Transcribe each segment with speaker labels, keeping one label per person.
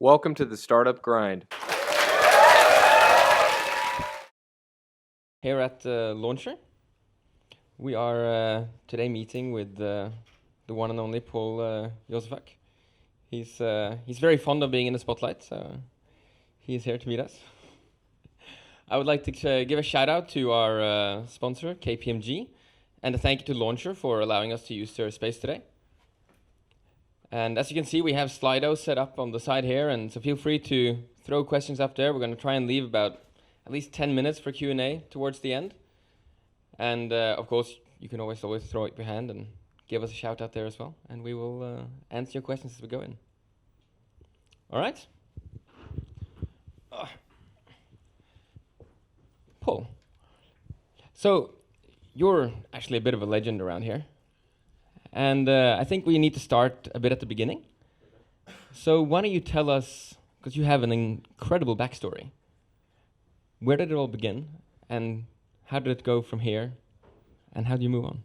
Speaker 1: Welcome to the Startup Grind.
Speaker 2: Here at Launcher, we are today meeting with the one and only Paul Jozefak. He's very fond of being in the spotlight, so he's here to meet us. I would like to give a shout out to our sponsor, KPMG, and a thank you to Launcher for allowing us to use their space today. And as you can see, we have Slido set up on the side here, and so feel free to throw questions up there. We're going to try and leave about at least 10 minutes for Q&A towards the end. And of course, you can always throw up your hand and give us a shout out there as well. And we will answer your questions as we go in. All right? Paul. So, you're actually a bit of a legend around here. And I think we need to start a bit at the beginning. So why don't you tell us, because you have an incredible backstory, where did it all begin, and how did it go from here, and how do you move on?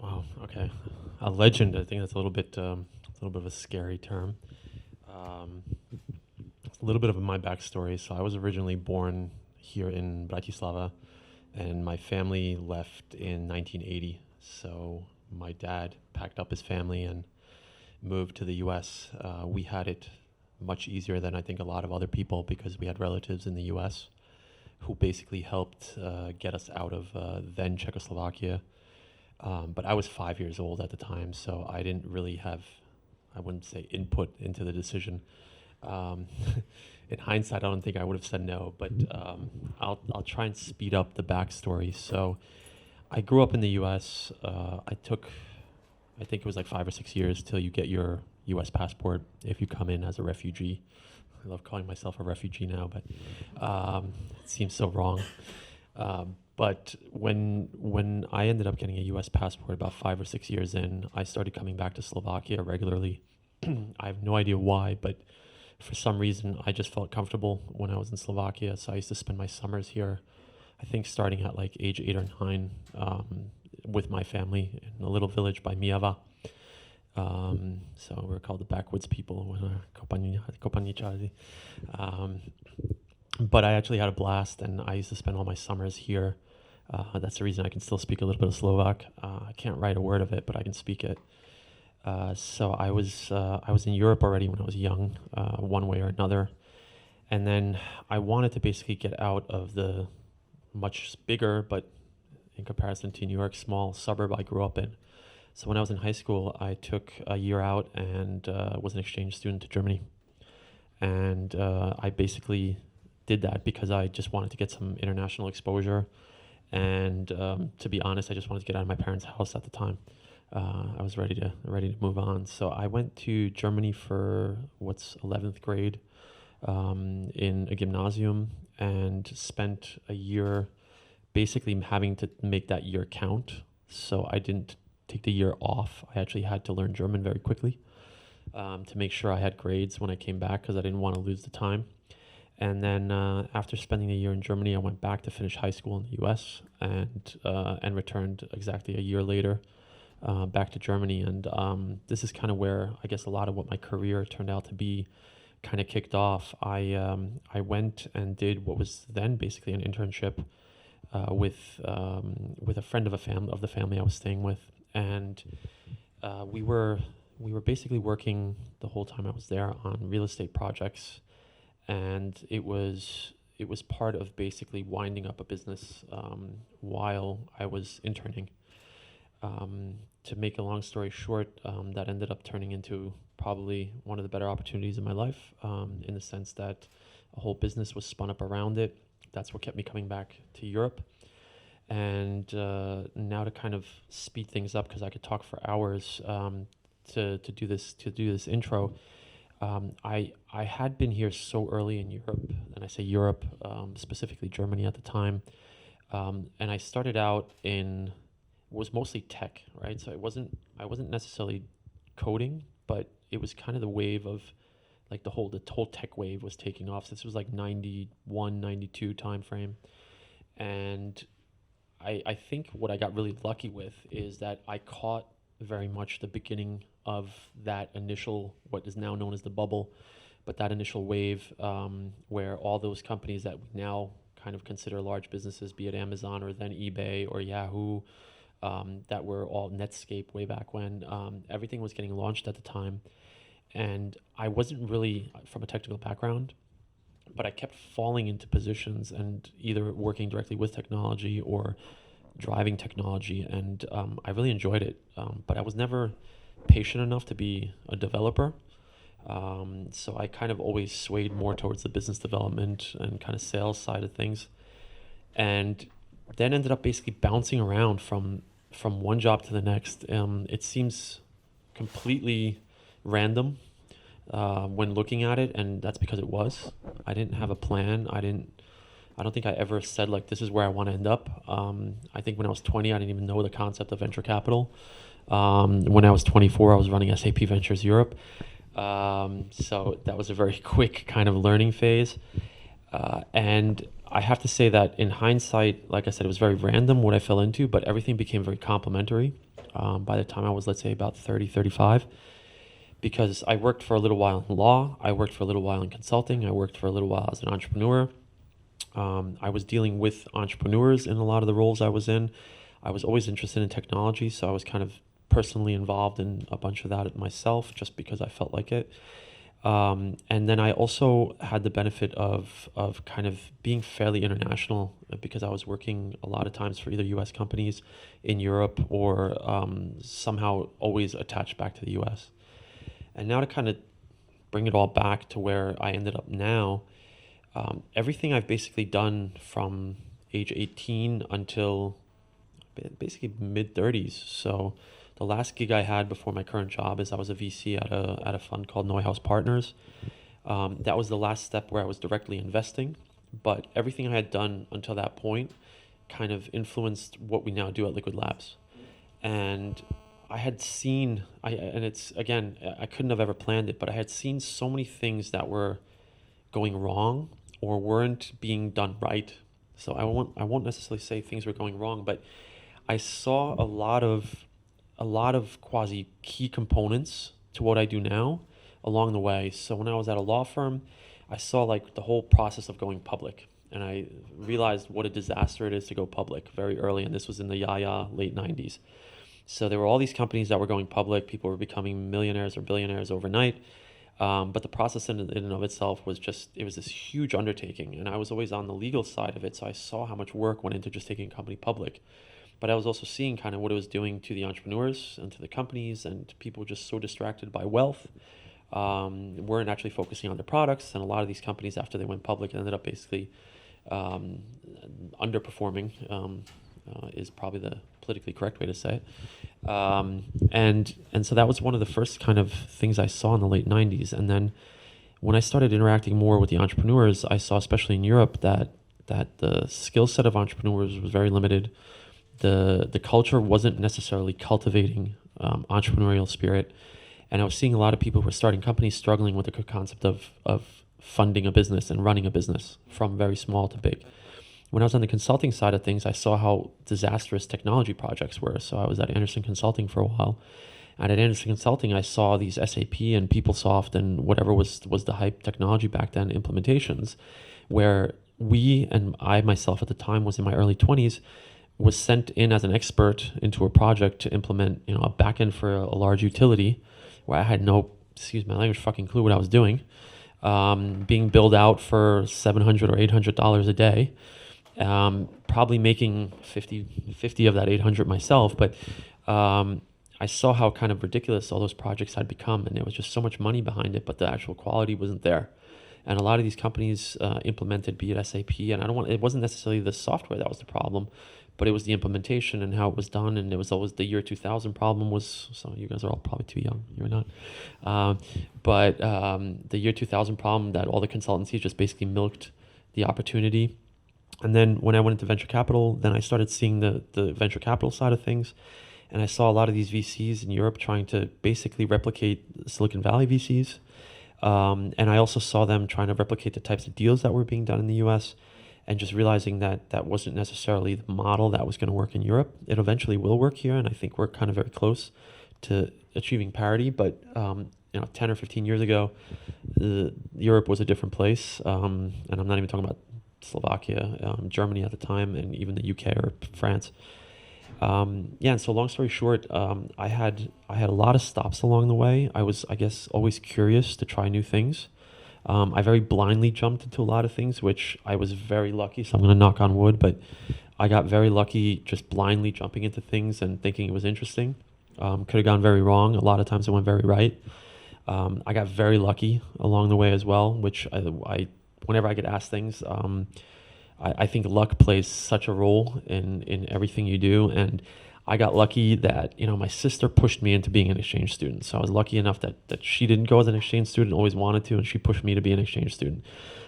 Speaker 3: Wow. Okay. A legend. I think that's a little bit of a scary term. A little bit of my backstory. So I was originally born here in Bratislava, and my family left in 1980. So my dad packed up his family and moved to the U.S. We had it much easier than I think a lot of other people because we had relatives in the U.S. who basically helped get us out of then Czechoslovakia. But I was 5 years old at the time, so I didn't really have, I wouldn't say input into the decision. In hindsight, I don't think I would have said no, but I'll try and speed up the backstory. So I grew up in the U.S. I think it was like 5 or 6 years till you get your U.S. passport if you come in as a refugee. I love calling myself a refugee now, but it seems so wrong. But when I ended up getting a U.S. passport about 5 or 6 years in, I started coming back to Slovakia regularly. I have no idea why, but for some reason, I just felt comfortable when I was in Slovakia. So I used to spend my summers here, I think starting at like age 8 or 9 with my family in a little village by Mijava. So we're called the backwoods people, Kopaničári. But I actually had a blast, and I used to spend all my summers here. That's the reason I can still speak a little bit of Slovak. I can't write a word of it, but I can speak it. So I was in Europe already when I was young, one way or another. And then I wanted to basically get out of the much bigger, but in comparison to New York, small suburb I grew up in. So when I was in high school, I took a year out and was an exchange student to Germany. And I basically did that because I just wanted to get some international exposure. And to be honest, I just wanted to get out of my parents' house at the time. I was ready to move on. So I went to Germany for 11th grade in a gymnasium and spent a year basically having to make that year count. So I didn't take the year off. I actually had to learn German very quickly to make sure I had grades when I came back because I didn't want to lose the time. And then after spending a year in Germany, I went back to finish high school in the U.S. and returned exactly a year later back to Germany. And this is kind of where I guess a lot of what my career turned out to be kind of kicked off. I went and did what was then basically an internship with a friend of the family I was staying with, and we were basically working the whole time I was there on real estate projects, and it was part of basically winding up a business while I was interning. To make a long story short, that ended up turning into probably one of the better opportunities in my life, in the sense that a whole business was spun up around it. That's what kept me coming back to Europe. And now to kind of speed things up, because I could talk for hours to do this intro. I had been here so early in Europe, and I say Europe, specifically Germany at the time, and I started out was mostly tech, right? So I wasn't necessarily coding, but it was kind of the wave of like the whole tech wave was taking off. So this was like 91, 92 time frame. And I think what I got really lucky with is that I caught very much the beginning of that initial, what is now known as the bubble, but that initial wave where all those companies that we now kind of consider large businesses, be it Amazon or then eBay or Yahoo, that were all Netscape way back when, everything was getting launched at the time. And I wasn't really from a technical background, but I kept falling into positions and either working directly with technology or driving technology. And I really enjoyed it. But I was never patient enough to be a developer. So I kind of always swayed more towards the business development and kind of sales side of things. And then ended up basically bouncing around from one job to the next. It seems completely random when looking at it, and that's because it was. I didn't have a plan. I don't think I ever said like this is where I want to end up. I think when I was 20, I didn't even know the concept of venture capital. When I was 24, I was running SAP Ventures Europe. So that was a very quick kind of learning phase. And I have to say that in hindsight, like I said, it was very random what I fell into, but everything became very complementary by the time I was, let's say, about 30, 35. Because I worked for a little while in law, I worked for a little while in consulting, I worked for a little while as an entrepreneur. I was dealing with entrepreneurs in a lot of the roles I was in. I was always interested in technology, so I was kind of personally involved in a bunch of that myself just because I felt like it. And then I also had the benefit of kind of being fairly international because I was working a lot of times for either US companies in Europe or somehow always attached back to the US. And now to kind of bring it all back to where I ended up now, everything I've basically done from age 18 until basically mid 30s. So the last gig I had before my current job is I was a VC at a fund called Neuhaus Partners. That was the last step where I was directly investing, but everything I had done until that point kind of influenced what we now do at Liquid Labs. And I had seen, and it's, again, I couldn't have ever planned it, but I had seen so many things that were going wrong or weren't being done right. So I won't necessarily say things were going wrong, but I saw a lot of quasi key components to what I do now along the way. So when I was at a law firm, I saw like the whole process of going public, and I realized what a disaster it is to go public very early, and this was in the late 90s. So there were all these companies that were going public. People were becoming millionaires or billionaires overnight. But the process in and of itself was it was this huge undertaking. And I was always on the legal side of it. So I saw how much work went into just taking a company public. But I was also seeing kind of what it was doing to the entrepreneurs and to the companies, and people just so distracted by wealth, weren't actually focusing on their products. And a lot of these companies, after they went public, ended up basically underperforming. Is probably the politically correct way to say it. And so that was one of the first kind of things I saw in the late 90s. And then when I started interacting more with the entrepreneurs, I saw, especially in Europe, that the skill set of entrepreneurs was very limited. The culture wasn't necessarily cultivating entrepreneurial spirit. And I was seeing a lot of people who were starting companies struggling with the concept of funding a business and running a business from very small to big. When I was on the consulting side of things, I saw how disastrous technology projects were. So I was at Anderson Consulting for a while. And at Anderson Consulting, I saw these SAP and PeopleSoft and whatever was the hype technology back then implementations, where we, and I myself at the time was in my early 20s, was sent in as an expert into a project to implement, a backend for a large utility where I had no, excuse my language, fucking clue what I was doing, being billed out for $700 or $800 a day. Probably making 50 of that 800 myself, but I saw how kind of ridiculous all those projects had become, and there was just so much money behind it, but the actual quality wasn't there. And a lot of these companies implemented, be it SAP, and it wasn't necessarily the software that was the problem, but it was the implementation and how it was done. And there was always the year 2000 problem was, so you guys are all probably too young, you're not, but the year 2000 problem that all the consultancies just basically milked the opportunity. And then when I went into venture capital, then I started seeing the venture capital side of things. And I saw a lot of these VCs in Europe trying to basically replicate Silicon Valley VCs. And I also saw them trying to replicate the types of deals that were being done in the US, and just realizing that that wasn't necessarily the model that was going to work in Europe. It eventually will work here, and I think we're kind of very close to achieving parity, but 10 or 15 years ago, Europe was a different place, and I'm not even talking about Slovakia, Germany at the time, and even the UK or France. And so long story short, I had a lot of stops along the way. I was, I guess, always curious to try new things. I very blindly jumped into a lot of things, which I was very lucky. So I'm going to knock on wood, but I got very lucky just blindly jumping into things and thinking it was interesting. Could have gone very wrong. A lot of times it went very right. I got very lucky along the way as well, which I whenever I get asked things, I think luck plays such a role in everything you do. And I got lucky that, my sister pushed me into being an exchange student. So I was lucky enough that she didn't go as an exchange student, always wanted to, and she pushed me to be an exchange student.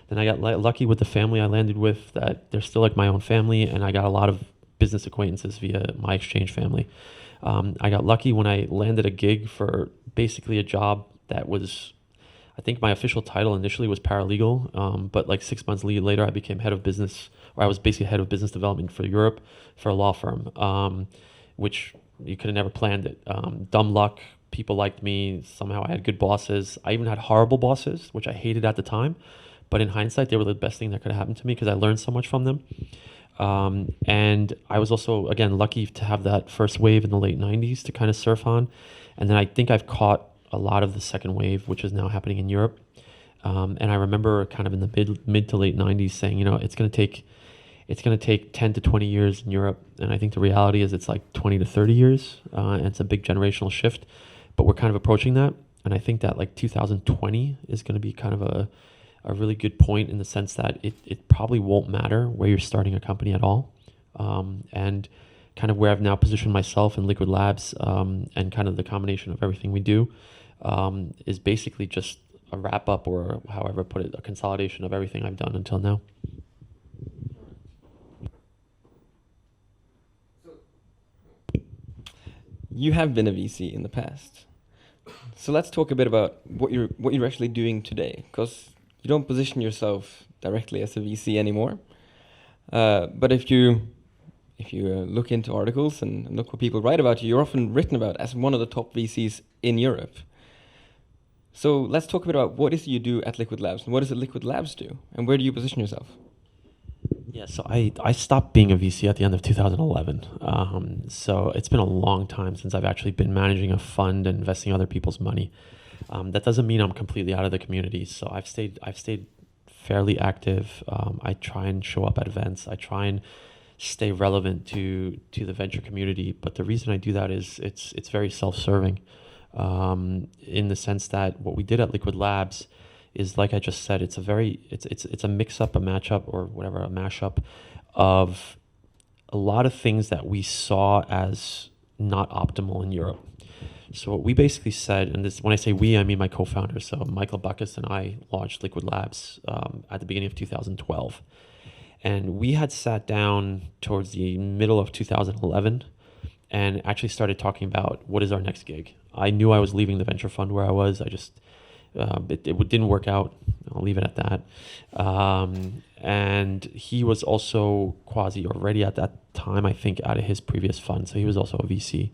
Speaker 3: Then I got lucky with the family I landed with, that they're still like my own family, and I got a lot of business acquaintances via my exchange family. I got lucky when I landed a gig for basically a job that was, I think my official title initially was paralegal, but like 6 months later I became head of business, or I was basically head of business development for Europe for a law firm, which you could have never planned it. Dumb luck, people liked me, somehow I had good bosses. I even had horrible bosses, which I hated at the time, but in hindsight they were the best thing that could have happened to me because I learned so much from them. And I was also, again, lucky to have that first wave in the late 90s to kind of surf on. And then I think I've caught a lot of the second wave, which is now happening in Europe. And I remember kind of in the mid to late 90s saying, it's going to take 10 to 20 years in Europe. And I think the reality is it's like 20 to 30 years. And it's a big generational shift, but we're kind of approaching that. And I think that like 2020 is going to be kind of a really good point in the sense that it probably won't matter where you're starting a company at all. And kind of where I've now positioned myself in Liquid Labs, and kind of the combination of everything we do, is basically just a wrap up, or however put it, a consolidation of everything I've done until now.
Speaker 2: You have been a VC in the past, so let's talk a bit about what you're actually doing today, because you don't position yourself directly as a VC anymore. But if you look into articles and look what people write about you, you're often written about as one of the top VCs in Europe. So let's talk a bit about what is it you do at Liquid Labs, and what does Liquid Labs do, and where do you position yourself?
Speaker 3: Yeah, so I stopped being a VC at the end of 2011. So it's been a long time since I've actually been managing a fund and investing other people's money. That doesn't mean I'm completely out of the community. So I've stayed fairly active. I try and show up at events. I try and stay relevant to the venture community. But the reason I do that is it's very self-serving, in the sense that what we did at Liquid Labs is, like I just said, it's a mix-up, a match-up, or whatever, a mash-up of a lot of things that we saw as not optimal in Europe. So what we basically said, and this, when I say we, I mean my co-founder, so Michael Bacchus and I launched Liquid Labs at the beginning of 2012. And we had sat down towards the middle of 2011 and actually started talking about what is our next gig. I knew I was leaving the venture fund where I was. It didn't work out. I'll leave it at that. And he was also quasi already at that time, I think, out of his previous fund. So he was also a VC.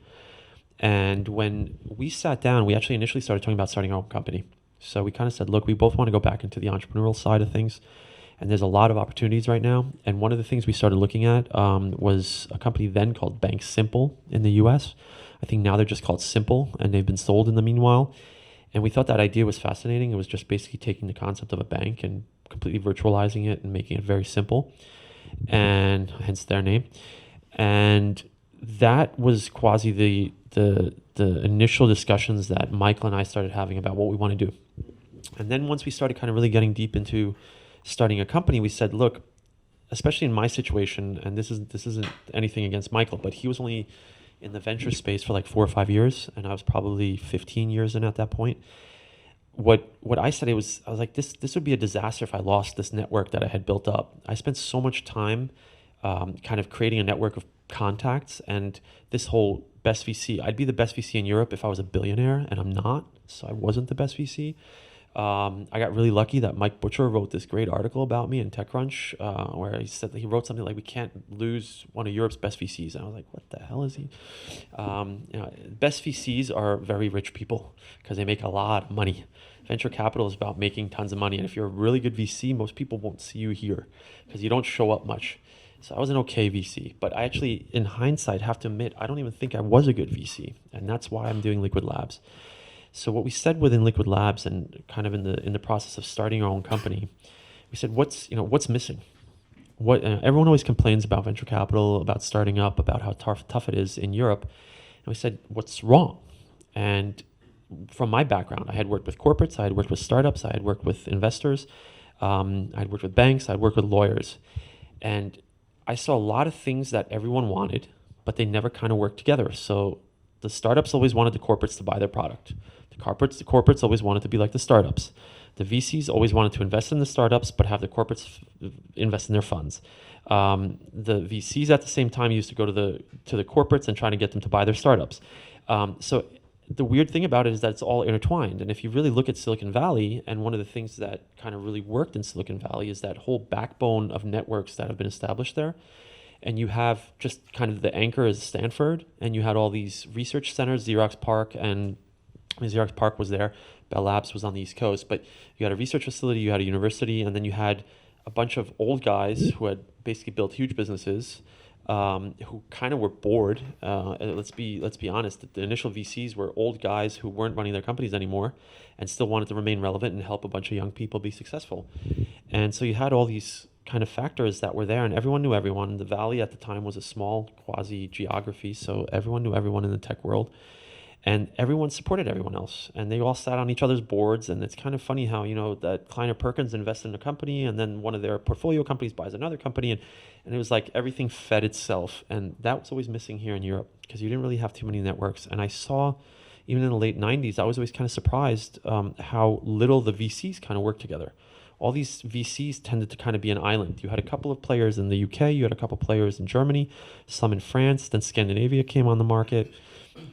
Speaker 3: And when we sat down, we actually initially started talking about starting our own company. So we kind of said, look, we both want to go back into the entrepreneurial side of things. And there's a lot of opportunities right now. And one of the things we started looking at was a company then called Bank Simple in the US. I think now they're just called Simple, and they've been sold in the meanwhile. And we thought that idea was fascinating. It was just basically taking the concept of a bank and completely virtualizing it and making it very simple, and hence their name. And that was quasi the initial discussions that Michael and I started having about what we want to do. And then once we started kind of really getting deep into starting a company, we said, look, especially in my situation, and this isn't anything against Michael, but he was only in the venture space for like 4 or 5 years, and I was probably 15 years in at that point. What I said, I was like, this would be a disaster if I lost this network that I had built up. I spent so much time kind of creating a network of contacts, and this whole best VC, I'd be the best VC in Europe if I was a billionaire, and I'm not, so I wasn't the best VC. I got really lucky that Mike Butcher wrote this great article about me in TechCrunch, where he said that he wrote something like, "We can't lose one of Europe's best VCs." And I was like, "What the hell is he?" Best VCs are very rich people because they make a lot of money. Venture capital is about making tons of money, and if you're a really good VC, most people won't see you here because you don't show up much. So I was an okay VC, but I actually, in hindsight, have to admit I don't even think I was a good VC, and that's why I'm doing Liquid Labs. So what we said within Liquid Labs, and kind of in the process of starting our own company, we said, what's missing? What everyone always complains about venture capital, about starting up, about how tough it is in Europe, and we said, what's wrong? And from my background, I had worked with corporates, I had worked with startups, I had worked with investors, I'd worked with banks, I'd worked with lawyers, and I saw a lot of things that everyone wanted, but they never kind of worked together. So the startups always wanted the corporates to buy their product. The corporates always wanted to be like the startups. The VCs always wanted to invest in the startups, but have the corporates invest in their funds. The VCs at the same time used to go to the corporates and try to get them to buy their startups. So the weird thing about it is that it's all intertwined. And if you really look at Silicon Valley, and one of the things that kind of really worked in Silicon Valley is that whole backbone of networks that have been established there. And you have just kind of the anchor is Stanford, and you had all these research centers, Xerox PARC was there, Bell Labs was on the East Coast, but you had a research facility, you had a university, and then you had a bunch of old guys who had basically built huge businesses, who kind of were bored. Let's be honest. The initial VCs were old guys who weren't running their companies anymore, and still wanted to remain relevant and help a bunch of young people be successful. And so you had all these kind of factors that were there, and everyone knew everyone. The Valley at the time was a small quasi geography, so everyone knew everyone in the tech world. And everyone supported everyone else, and they all sat on each other's boards. And it's kind of funny how, that Kleiner Perkins invested in a company, and then one of their portfolio companies buys another company, and it was like everything fed itself. And that was always missing here in Europe because you didn't really have too many networks. And I saw, even in the late 90s, I was always kind of surprised how little the VCs kind of worked together. All these VCs tended to kind of be an island. You had a couple of players in the UK, you had a couple of players in Germany, some in France, then Scandinavia came on the market.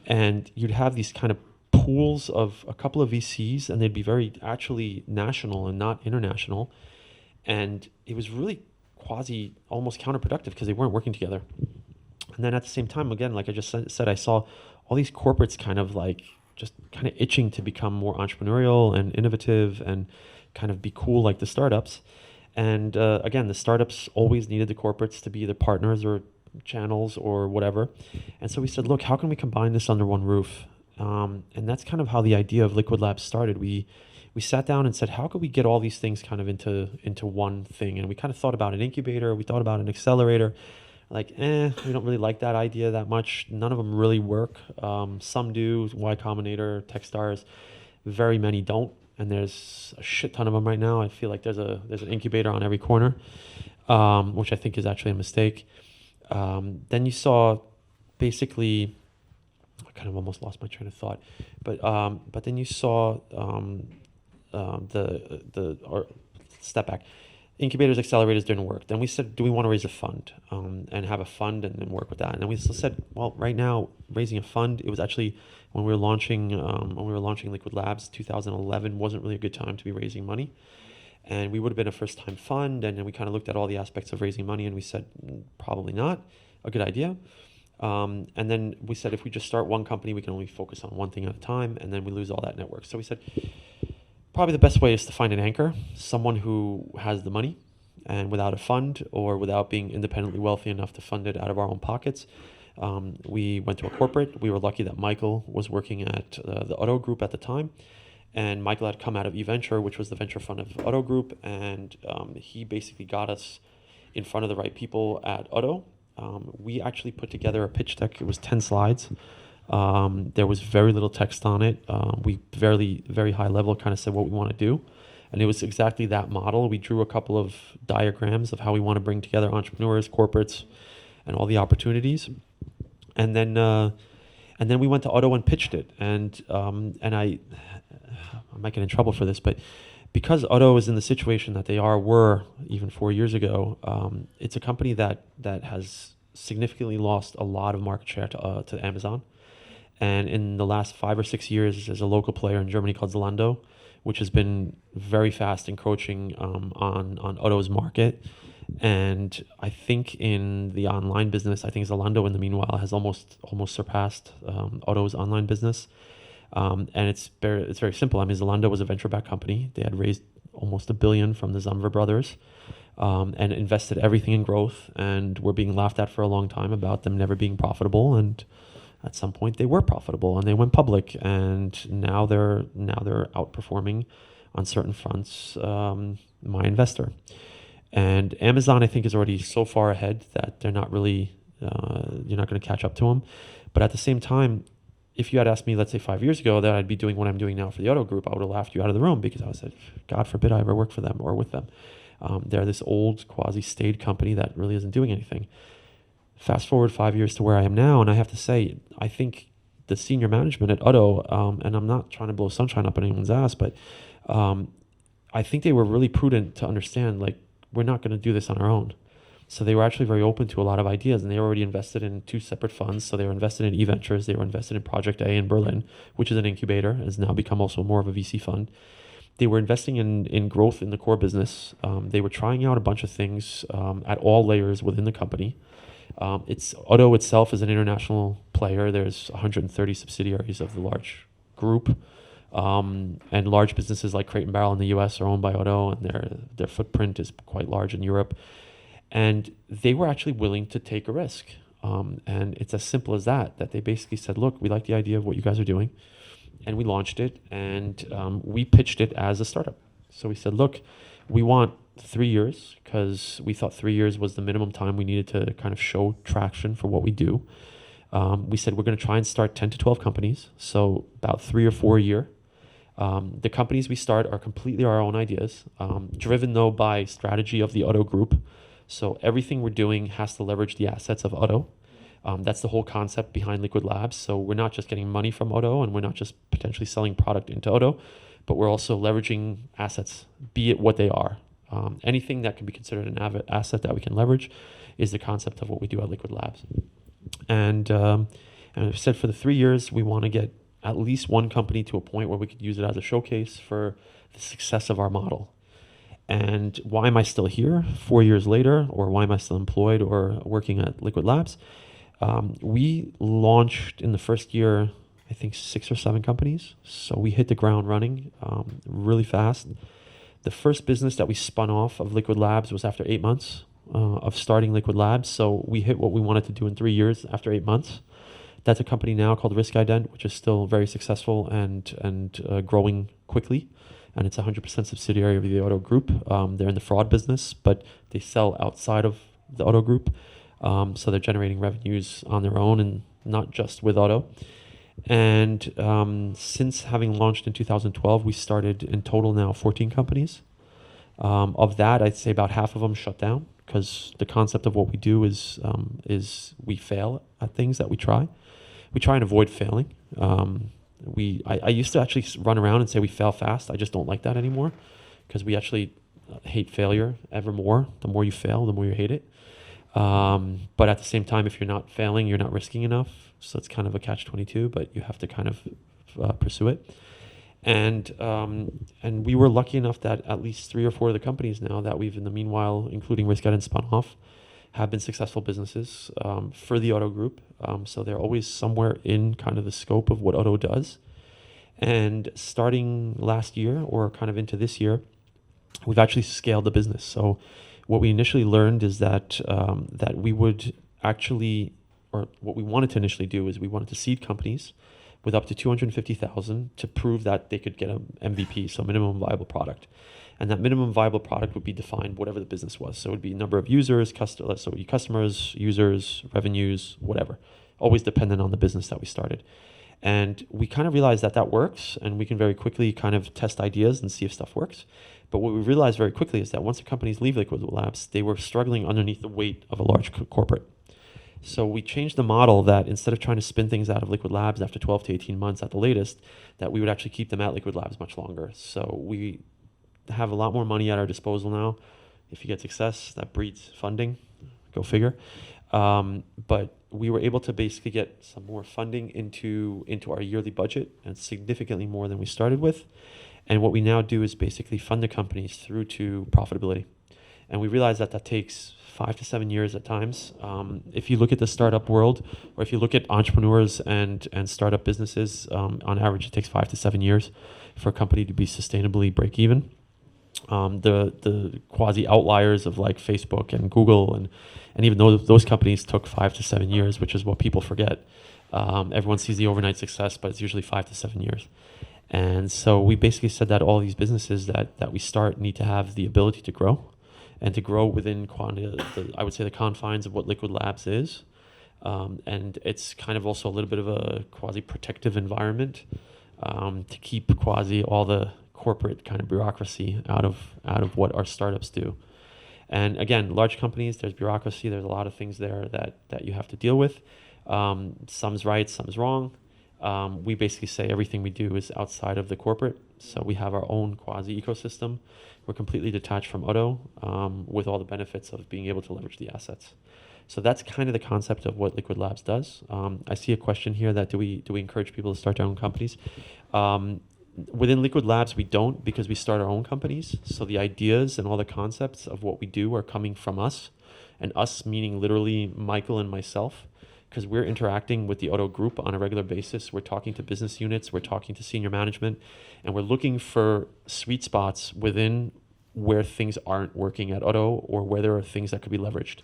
Speaker 3: And you'd have these kind of pools of a couple of VCs, and they'd be very actually national and not international. And it was really quasi almost counterproductive because they weren't working together. And then at the same time, again, like I just said, I saw all these corporates kind of itching to become more entrepreneurial and innovative and kind of be cool like the startups. And again, the startups always needed the corporates to be either partners or channels or whatever. And so we said, look, how can we combine this under one roof? And that's kind of how the idea of Liquid Labs started. We sat down and said, how could we get all these things kind of into one thing? And we kind of thought about an incubator, we thought about an accelerator. Like, we don't really like that idea that much. None of them really work. Some do, Y Combinator, Techstars. Very many don't. And there's a shit ton of them right now. I feel like there's an incubator on every corner, which I think is actually a mistake. Then you saw basically, I kind of almost lost my train of thought, but then you saw step back. Incubators, accelerators didn't work. Then we said, do we want to raise a fund and have a fund and then work with that? And then we still said, well, right now raising a fund, it was actually when we were launching Liquid Labs, 2011 wasn't really a good time to be raising money. And we would have been a first-time fund, and then we kind of looked at all the aspects of raising money, and we said, probably not a good idea. And then we said, if we just start one company, we can only focus on one thing at a time, and then we lose all that network. So we said, probably the best way is to find an anchor, someone who has the money, and without a fund or without being independently wealthy enough to fund it out of our own pockets. We went to a corporate. We were lucky that Michael was working at the Otto Group at the time. And Michael had come out of eVenture, which was the venture fund of Otto Group, and he basically got us in front of the right people at Otto. We actually put together a pitch deck. It was 10 slides. There was very little text on it. We very high level kind of said what we want to do. And it was exactly that model. We drew a couple of diagrams of how we want to bring together entrepreneurs, corporates, and all the opportunities. And then we went to Otto and pitched it. And I might get in trouble for this, but because Otto is in the situation that they were even 4 years ago, it's a company that has significantly lost a lot of market share to Amazon. And in the last 5 or 6 years, there's a local player in Germany called Zalando, which has been very fast encroaching on Otto's market. And I think in the online business, I think Zalando in the meanwhile has almost surpassed Otto's online business. And it's very simple. I mean, Zalando was a venture-backed company. They had raised almost $1 billion from the Zamver brothers, and invested everything in growth, and were being laughed at for a long time about them never being profitable. And at some point they were profitable, and they went public, and now they're outperforming on certain fronts my investor. And Amazon, I think, is already so far ahead that they're not really you're not going to catch up to them. But at the same time, if you had asked me, let's say 5 years ago, that I'd be doing what I'm doing now for the Otto Group, I would have laughed you out of the room, because I would have said, God forbid I ever work for them or with them. They're this old quasi-state company that really isn't doing anything. Fast forward 5 years to where I am now, and I have to say, I think the senior management at Otto, and I'm not trying to blow sunshine up anyone's ass, but I think they were really prudent to understand, like, we're not going to do this on our own. So they were actually very open to a lot of ideas, and they already invested in 2 separate funds. So they were invested in eVentures, they were invested in Project A in Berlin, which is an incubator, has now become also more of a VC fund. They were investing in growth in the core business. They were trying out a bunch of things at all layers within the company. Otto itself is an international player. There's 130 subsidiaries of the large group. And large businesses like Crate and Barrel in the US are owned by Otto, and their footprint is quite large in Europe. And they were actually willing to take a risk. And it's as simple as that they basically said, look, we like the idea of what you guys are doing. And we launched it, and we pitched it as a startup. So we said, look, we want 3 years, because we thought 3 years was the minimum time we needed to kind of show traction for what we do. We said we're going to try and start 10 to 12 companies, so about 3 or 4 a year. The companies we start are completely our own ideas, driven though by strategy of the Otto Group. So everything we're doing has to leverage the assets of Otto. That's the whole concept behind Liquid Labs. So we're not just getting money from Otto, and we're not just potentially selling product into Otto, but we're also leveraging assets, be it what they are. Anything that can be considered an asset that we can leverage is the concept of what we do at Liquid Labs. And I've said for the 3 years, we want to get at least one company to a point where we could use it as a showcase for the success of our model. And why am I still here 4 years later, or why am I still employed or working at Liquid Labs? We launched in the first year, I think 6 or 7 companies. So we hit the ground running really fast. The first business that we spun off of Liquid Labs was after 8 months of starting Liquid Labs. So we hit what we wanted to do in 3 years after 8 months. That's a company now called Risk Ident, which is still very successful and growing quickly. And it's a 100% subsidiary of the Otto Group. They're in the fraud business, but they sell outside of the Otto Group. So they're generating revenues on their own and not just with Otto. And since having launched in 2012, we started in total now 14 companies. Of that, I'd say about half of them shut down, because the concept of what we do is we fail at things that we try. We try and avoid failing. I used to actually run around and say we fail fast. I just don't like that anymore, because we actually hate failure ever more. The more you fail, the more you hate it. But at the same time, if you're not failing, you're not risking enough. So it's kind of a catch-22, but you have to kind of pursue it. And we were lucky enough that at least 3 or 4 of the companies now that we've, in the meanwhile, including Risk and spun off, have been successful businesses for the Otto Group. So they're always somewhere in kind of the scope of what Otto does. And starting last year, or kind of into this year, we've actually scaled the business. So what we initially learned is that we would actually, or what we wanted to initially do is we wanted to seed companies with up to 250,000 to prove that they could get an MVP, so minimum viable product. And that minimum viable product would be defined whatever the business was. So it would be number of users, customers, users, revenues, whatever, always dependent on the business that we started. And we kind of realized that works, and we can very quickly kind of test ideas and see if stuff works. But what we realized very quickly is that once the companies leave Liquid Labs, they were struggling underneath the weight of a large corporate. So we changed the model that instead of trying to spin things out of Liquid Labs after 12 to 18 months at the latest, that we would actually keep them at Liquid Labs much longer. So we have a lot more money at our disposal now. If you get success, that breeds funding. Go figure. But we were able to basically get some more funding into our yearly budget, and significantly more than we started with. And what we now do is basically fund the companies through to profitability. And we realize that that takes 5 to 7 years at times. If you look at the startup world, or if you look at entrepreneurs and startup businesses, on average, it takes 5 to 7 years for a company to be sustainably break even. The quasi outliers of like Facebook and Google and even though those companies took 5 to 7 years, which is what people forget. Everyone sees the overnight success, but it's usually 5 to 7 years. And so we basically said that all these businesses that we start need to have the ability to grow, and to grow within I would say the confines of what Liquid Labs is. And it's kind of also a little bit of a quasi protective environment, to keep quasi all the corporate kind of bureaucracy out of what our startups do. And again, large companies, there's bureaucracy, there's a lot of things there that you have to deal with. Some's right, some's wrong. We basically say everything we do is outside of the corporate. So we have our own quasi ecosystem. We're completely detached from Odoo, with all the benefits of being able to leverage the assets. So that's kind of the concept of what Liquid Labs does. I see a question here that do we encourage people to start their own companies? Within Liquid Labs, we don't, because we start our own companies. So the ideas and all the concepts of what we do are coming from us, and us meaning literally Michael and myself, because we're interacting with the Odoo group on a regular basis. We're talking to business units, we're talking to senior management, and we're looking for sweet spots within where things aren't working at Odoo, or where there are things that could be leveraged.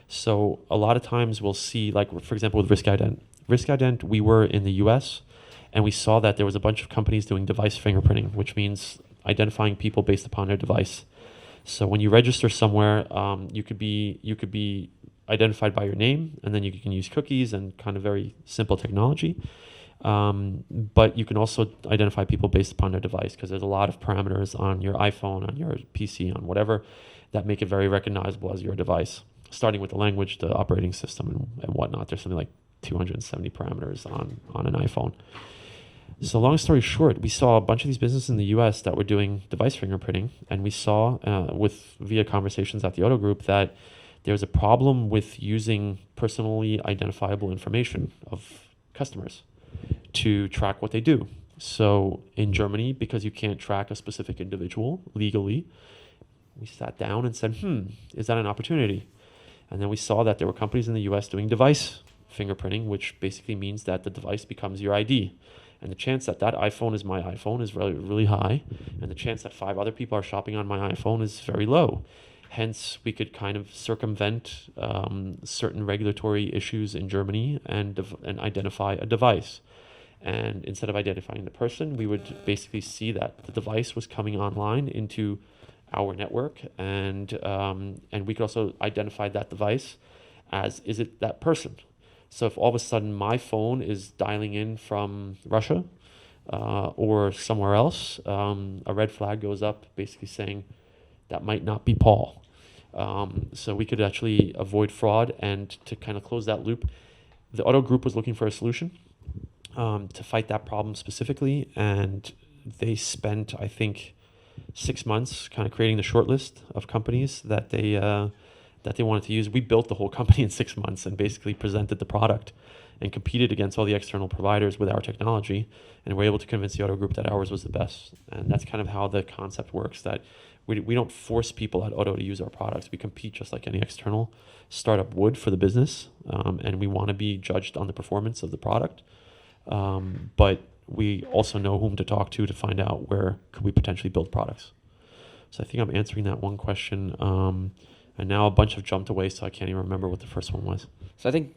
Speaker 3: So a lot of times we'll see, like for example, with Risk Ident. Risk Ident, we were in the US, and we saw that there was a bunch of companies doing device fingerprinting, which means identifying people based upon their device. So when you register somewhere, you could be identified by your name, and then you can use cookies and kind of very simple technology. But you can also identify people based upon their device, because there's a lot of parameters on your iPhone, on your PC, on whatever, that make it very recognizable as your device, starting with the language, the operating system, and whatnot. There's something like 270 parameters on an iPhone. So long story short, we saw a bunch of these businesses in the US that were doing device fingerprinting, and we saw via conversations at the Odoo group that there was a problem with using personally identifiable information of customers to track what they do. So in Germany, because you can't track a specific individual legally, we sat down and said, is that an opportunity? And then we saw that there were companies in the US doing device fingerprinting, which basically means that the device becomes your ID. And the chance that that iPhone is my iPhone is really, really high. And the chance that 5 other people are shopping on my iPhone is very low. Hence, we could kind of circumvent certain regulatory issues in Germany and identify a device. And instead of identifying the person, we would basically see that the device was coming online into our network, and we could also identify that device as, is it that person? So if all of a sudden my phone is dialing in from Russia or somewhere else, a red flag goes up basically saying that might not be Paul. So we could actually avoid fraud, and to kind of close that loop, the Odoo group was looking for a solution to fight that problem specifically, and they spent, I think, 6 months kind of creating the short list of companies that they wanted to use. We built the whole company in 6 months and basically presented the product and competed against all the external providers with our technology, and were able to convince the Odoo group that ours was the best. And that's kind of how the concept works, that we don't force people at Odoo to use our products. We compete just like any external startup would for the business, and we want to be judged on the performance of the product. But we also know whom to talk to find out where could we potentially build products. So I think I'm answering that one question. And now a bunch have jumped away, so I can't even remember what the first one was.
Speaker 2: So I think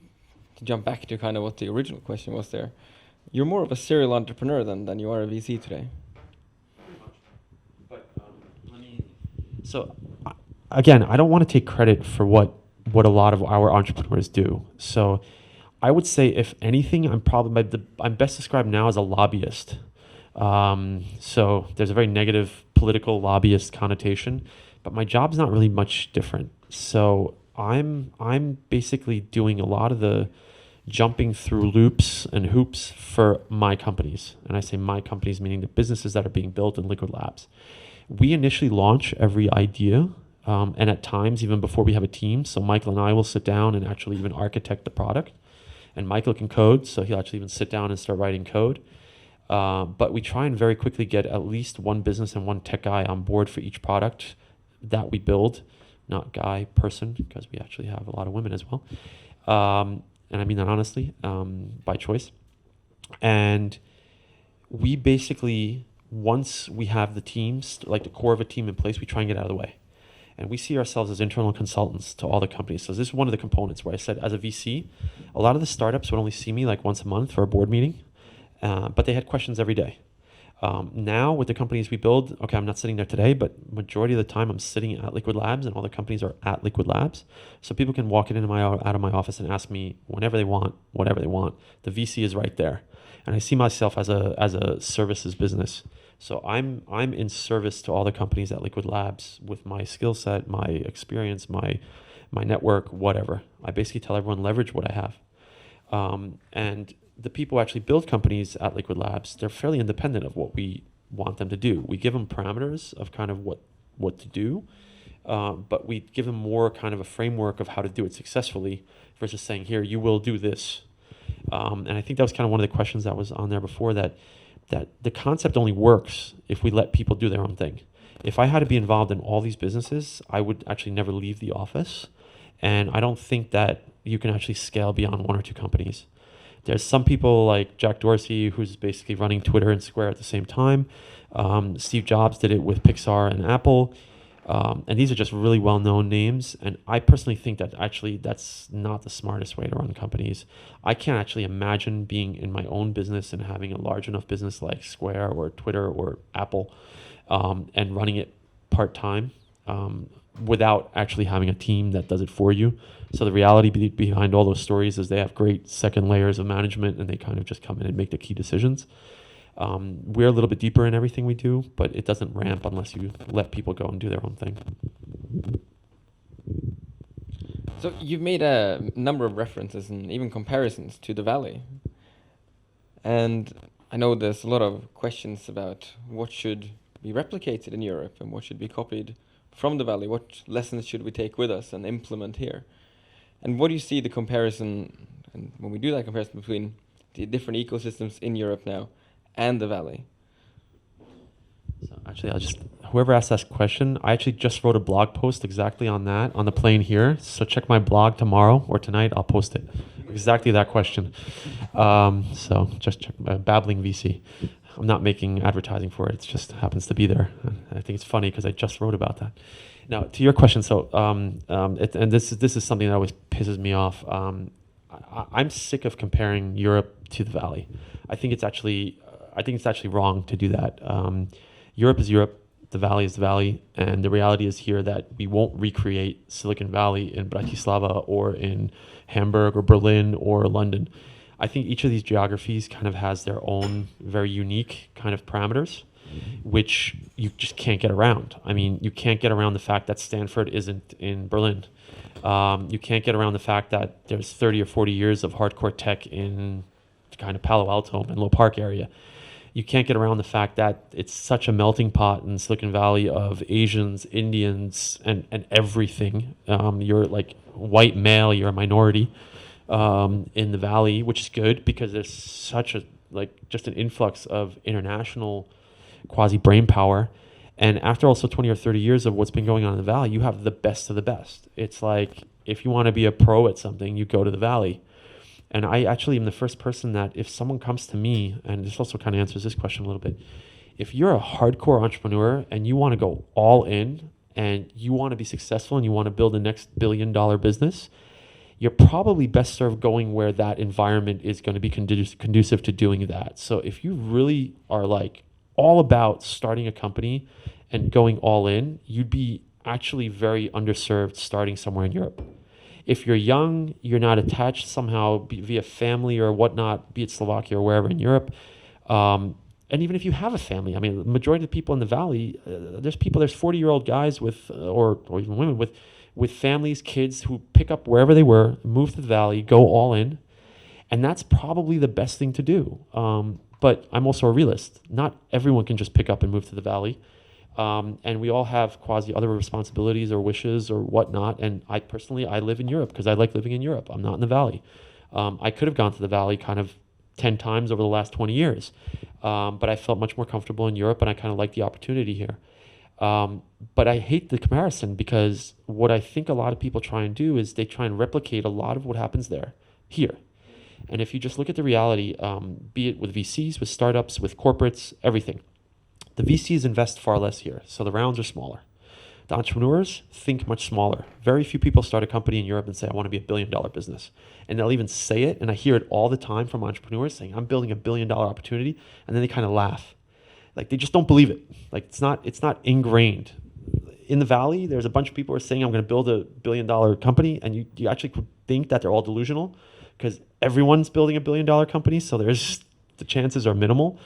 Speaker 2: to jump back to kind of what the original question was there, you're more of a serial entrepreneur than you are a VC today.
Speaker 3: But So again, I don't want to take credit for what a lot of our entrepreneurs do. So I would say, if anything, I'm best described now as a lobbyist. So there's a very negative political lobbyist connotation, but my job's not really much different. So I'm basically doing a lot of the jumping through loops and hoops for my companies. And I say my companies, meaning the businesses that are being built in Liquid Labs. We initially launch every idea, and at times even before we have a team. So Michael and I will sit down and actually even architect the product. And Michael can code, so he'll actually even sit down and start writing code. But we try and very quickly get at least one business and one tech guy on board for each product that we build, not guy, person, because we actually have a lot of women as well. And I mean that honestly, by choice. And we basically, once we have the teams, like the core of a team in place, we try and get out of the way. And we see ourselves as internal consultants to all the companies. So this is one of the components where I said, as a VC, a lot of the startups would only see me like once a month for a board meeting, but they had questions every day. Now with the companies we build, okay, I'm not sitting there today, but majority of the time I'm sitting at Liquid Labs, and all the companies are at Liquid Labs. So people can walk in out of my office and ask me whenever they want, whatever they want. The VC is right there. And I see myself as a services business. So I'm in service to all the companies at Liquid Labs with my skill set, my experience, my network, whatever. I basically tell everyone, leverage what I have. And the people who actually build companies at Liquid Labs, they're fairly independent of what we want them to do. We give them parameters of kind of what to do, but we give them more kind of a framework of how to do it successfully versus saying, here, you will do this. And I think that was kind of one of the questions that was on there before, that the concept only works if we let people do their own thing. If I had to be involved in all these businesses, I would actually never leave the office. And I don't think that you can actually scale beyond one or two companies. There's some people like Jack Dorsey, who's basically running Twitter and Square at the same time. Steve Jobs did it with Pixar and Apple. And these are just really well-known names. And I personally think that actually that's not the smartest way to run companies. I can't actually imagine being in my own business and having a large enough business like Square or Twitter or Apple, and running it part-time, without actually having a team that does it for you. So the reality behind all those stories is they have great second layers of management, and they kind of just come in and make the key decisions. We're a little bit deeper in everything we do, but it doesn't ramp unless you let people go and do their own thing.
Speaker 2: So you've made a number of references and even comparisons to the Valley. And I know there's a lot of questions about what should be replicated in Europe and what should be copied from the Valley. What lessons should we take with us and implement here? And what do you see the comparison, and when we do that comparison between the different ecosystems in Europe now and the Valley?
Speaker 3: So actually, whoever asked that question, I actually just wrote a blog post exactly on that on the plane here. So check my blog tomorrow or tonight, I'll post it. Exactly that question. So just check Babbling VC. I'm not making advertising for it. It just happens to be there. I think it's funny because I just wrote about that. Now, to your question, so and this is something that always pisses me off. I'm sick of comparing Europe to the Valley. I think it's actually wrong to do that. Europe is Europe, the Valley is the Valley, and the reality is here that we won't recreate Silicon Valley in Bratislava or in Hamburg or Berlin or London. I think each of these geographies kind of has their own very unique kind of parameters, which you just can't get around. I mean, you can't get around the fact that Stanford isn't in Berlin. You can't get around the fact that there's 30 or 40 years of hardcore tech in kind of Palo Alto and Menlo Park area. You can't get around the fact that it's such a melting pot in Silicon Valley of Asians, Indians, and everything. You're like white male, you're a minority in the Valley, which is good because there's such just an influx of international quasi brain power. And after also 20 or 30 years of what's been going on in the Valley, you have the best of the best. It's like, if you want to be a pro at something, you go to the Valley. And I actually am the first person that if someone comes to me, and this also kind of answers this question a little bit, if you're a hardcore entrepreneur and you want to go all in and you want to be successful and you want to build the next billion-dollar business, you're probably best served going where that environment is going to be conducive to doing that. So if you really are like all about starting a company and going all in, you'd be actually very underserved starting somewhere in Europe. If you're young, you're not attached somehow via family or whatnot, be it Slovakia or wherever in Europe. And even if you have a family, I mean, the majority of the people in the Valley, there's 40-year-old guys with, or even women with families, kids who pick up wherever they were, move to the Valley, go all in. And that's probably the best thing to do. But I'm also a realist. Not everyone can just pick up and move to the Valley. And we all have quasi other responsibilities or wishes or whatnot. And I live in Europe because I like living in Europe. I'm not in the Valley. I could have gone to the Valley kind of 10 times over the last 20 years. but I felt much more comfortable in Europe, and I kind of liked the opportunity here. But I hate the comparison because what I think a lot of people try and do is they try and replicate a lot of what happens there here. And if you just look at the reality, be it with VCs, with startups, with corporates, everything, the VCs invest far less here, so the rounds are smaller. The entrepreneurs think much smaller. Very few people start a company in Europe and say, I want to be $1 billion business. And they'll even say it, and I hear it all the time from entrepreneurs saying, I'm building $1 billion opportunity, and then they kind of laugh. Like they just don't believe it. Like it's not ingrained. In the Valley, there's a bunch of people who are saying, I'm going to build $1 billion company, and you actually could think that they're all delusional because everyone's building $1 billion company, so the chances are minimal.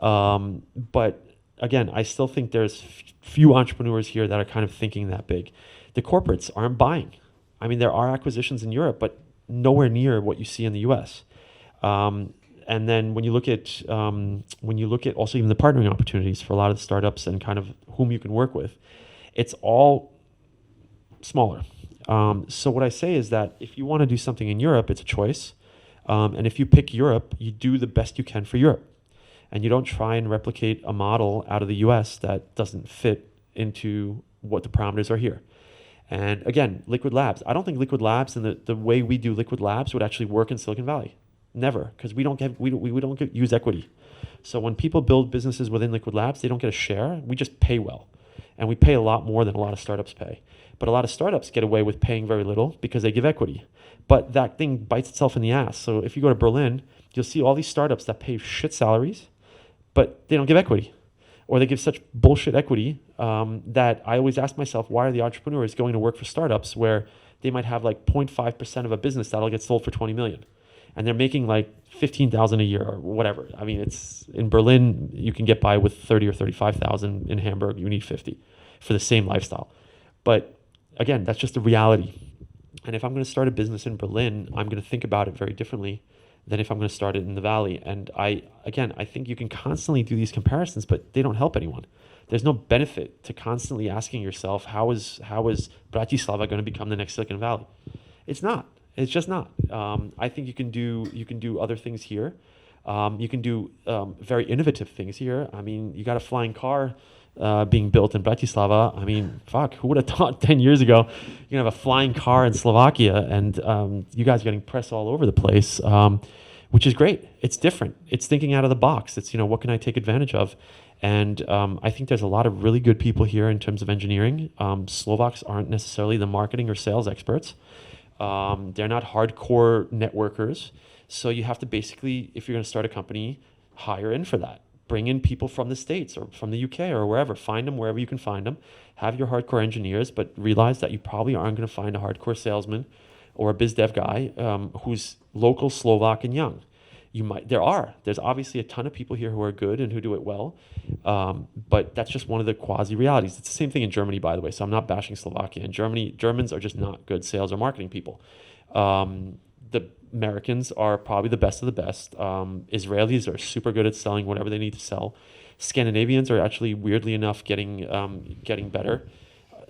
Speaker 3: But again, I still think there's few entrepreneurs here that are kind of thinking that big. The corporates aren't buying. I mean, there are acquisitions in Europe, but nowhere near what you see in the U.S. And then when you look at also even the partnering opportunities for a lot of the startups and kind of whom you can work with, it's all smaller. So what I say is that if you want to do something in Europe, it's a choice. And if you pick Europe, you do the best you can for Europe. And you don't try and replicate a model out of the US that doesn't fit into what the parameters are here. And again, Liquid Labs. I don't think Liquid Labs and the way we do Liquid Labs would actually work in Silicon Valley. Never, because we don't use equity. So when people build businesses within Liquid Labs, they don't get a share. We just pay well. And we pay a lot more than a lot of startups pay. But a lot of startups get away with paying very little because they give equity. But that thing bites itself in the ass. So if you go to Berlin, you'll see all these startups that pay shit salaries, but they don't give equity, or they give such bullshit equity that I always ask myself, why are the entrepreneurs going to work for startups where they might have like 0.5% of a business that'll get sold for 20 million, and they're making like 15,000 a year or whatever. I mean, it's in Berlin you can get by with 30 or 35,000. In Hamburg you need 50 for the same lifestyle. But again, that's just the reality. And if I'm going to start a business in Berlin, I'm going to think about it very differently than if I'm going to start it in the Valley. And I think you can constantly do these comparisons, but they don't help anyone. There's no benefit to constantly asking yourself, how is Bratislava going to become the next Silicon Valley? It's not. It's just not. I think you can do other things here. You can do very innovative things here. I mean, you got a flying car being built in Bratislava. I mean, fuck, who would have thought 10 years ago you can have a flying car in Slovakia, and you guys are getting press all over the place, which is great. It's different. It's thinking out of the box. It's, what can I take advantage of? And I think there's a lot of really good people here in terms of engineering. Slovaks aren't necessarily the marketing or sales experts. They're not hardcore networkers. So you have to basically, if you're going to start a company, hire in for that. Bring in people from the States or from the UK or wherever. Find them wherever you can find them. Have your hardcore engineers, but realize that you probably aren't going to find a hardcore salesman or a biz dev guy who's local, Slovak, and young. There's obviously a ton of people here who are good and who do it well, but that's just one of the quasi realities. It's the same thing in Germany, by the way. So I'm not bashing Slovakia. In Germany, Germans are just not good sales or marketing people. The Americans are probably the best of the best. Israelis are super good at selling whatever they need to sell. Scandinavians are actually, weirdly enough, getting better.